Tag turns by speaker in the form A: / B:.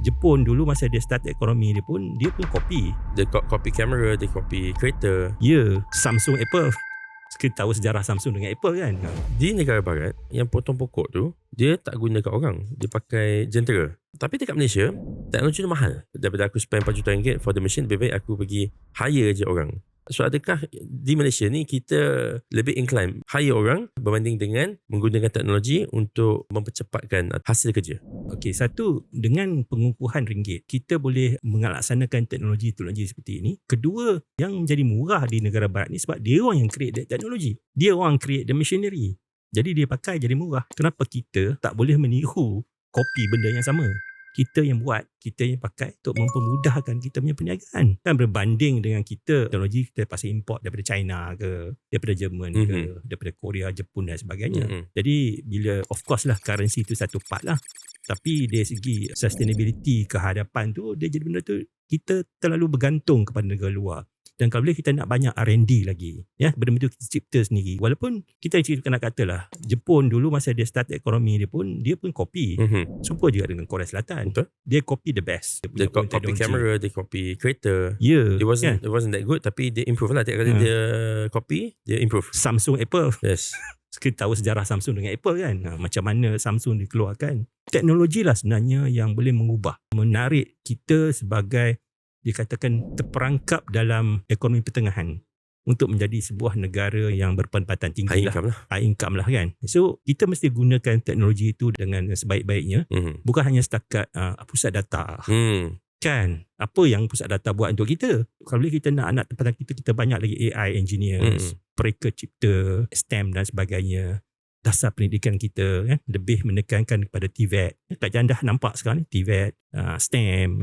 A: Jepun dulu masa dia start ekonomi dia pun copy.
B: Dia copy kamera, dia copy kereta.
A: Ya, Samsung, Apple. Kita tahu sejarah Samsung dengan Apple kan.
B: Di negara barat, yang potong pokok tu, dia tak gunakan orang. Dia pakai jentera. Tapi dekat Malaysia, teknologi tu mahal. Daripada aku spend 4 juta ringgit for the machine, lebih baik aku pergi hire je orang. So adakah di Malaysia ni kita lebih incline hire orang berbanding dengan menggunakan teknologi untuk mempercepatkan hasil kerja?
A: Okey, satu, dengan pengukuhan ringgit, kita boleh melaksanakan teknologi seperti ini. Kedua, yang menjadi murah di negara barat ni sebab dia orang yang create the teknologi. Dia orang create the machinery. Jadi dia pakai jadi murah. Kenapa kita tak boleh meniru copy benda yang sama? Kita yang buat, kita yang pakai untuk mempermudahkan kita punya perniagaan. Kan berbanding dengan kita, teknologi kita pasal import daripada China ke, daripada Jerman ke, daripada Korea, Jepun dan sebagainya. Jadi bila, of course lah, currency tu satu part lah. Tapi dari segi sustainability, kehadapan tu, dia jadi benda tu, kita terlalu bergantung kepada negara luar. Dan kalau boleh kita nak banyak R&D lagi. Ya, benda-benda kita cipta sendiri. Walaupun kita nak kata lah, Jepun dulu masa dia start ekonomi dia pun copy. Serupa juga dengan Korea Selatan.
B: Betul.
A: Dia copy the best.
B: Dia copy kamera, dia copy kereta.
A: Ya.
B: It wasn't that good, tapi dia improve lah. Tiap kali dia copy, dia improve.
A: Samsung, Apple.
B: Yes.
A: Kita tahu sejarah Samsung dengan Apple kan. Macam mana Samsung dikeluarkan. Teknologi lah sebenarnya yang boleh mengubah. Menarik kita sebagai dikatakan terperangkap dalam ekonomi pertengahan untuk menjadi sebuah negara yang berpendapatan tinggi high income lah kan. So kita mesti gunakan teknologi itu dengan sebaik-baiknya. Bukan hanya setakat pusat data. Kan, apa yang pusat data buat untuk kita? Kalau boleh kita nak anak tempatan kita banyak lagi AI engineers, mereka cipta STEM dan sebagainya. Dasar pendidikan kita lebih menekankan kepada TVET. Kat Jandah nampak sekarang ni TVET, STEM,